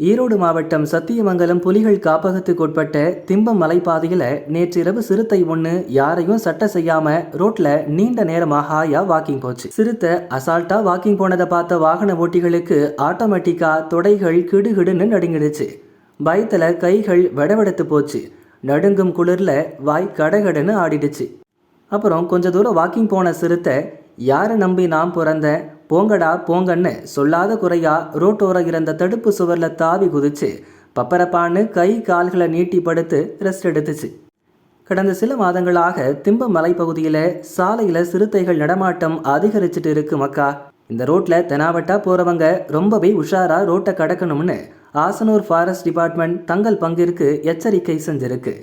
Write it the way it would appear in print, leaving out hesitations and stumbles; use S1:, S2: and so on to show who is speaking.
S1: ஈரோடு மாவட்டம் சத்தியமங்கலம் புலிகள் காப்பகத்துக்குட்பட்ட திம்பம் மலைப்பாதையில நேற்றிரவு சிறுத்தை ஒன்று யாரையும் சட்டை செய்யாம ரோட்ல நீண்ட நேரமாக ஹாயா வாக்கிங் போச்சு. சிறுத்தை அசால்ட்டா வாக்கிங் போனதை பார்த்த வாகன ஓட்டிகளுக்கு ஆட்டோமேட்டிக்கா தொடைகள் கிடுகிடுன்னு நடுங்கிடுச்சு. பயத்துல கைகள் வெடவெடுத்து போச்சு. நடுங்கும் குளிர்ல வாய் கடகடன்னு ஆடிடுச்சு. அப்புறம் கொஞ்ச தூரம் வாக்கிங் போன சிறுத்தை யாரை நம்பி நான் பிறந்தேன், போங்கடா போங்கன்னு சொல்லாத குறையா ரோட்டோர இருந்த தடுப்பு சுவர்ல தாவி குதிச்சு பப்பரப்பான்னு கை கால்களை நீட்டி படுத்து ரெஸ்ட் எடுத்துச்சு. கடந்த சில மாதங்களாக திம்பம் மலைப்பகுதியில சாலையில சிறுத்தைகள் நடமாட்டம் அதிகரிச்சுட்டு இருக்கு மக்கா. இந்த ரோட்ல தெனாவட்டா போறவங்க ரொம்பவே உஷாரா ரோட்டை கடக்கணும்னு ஆசனூர் ஃபாரஸ்ட் டிபார்ட்மெண்ட் தங்கள் பங்கிற்கு எச்சரிக்கை செஞ்சிருக்கு.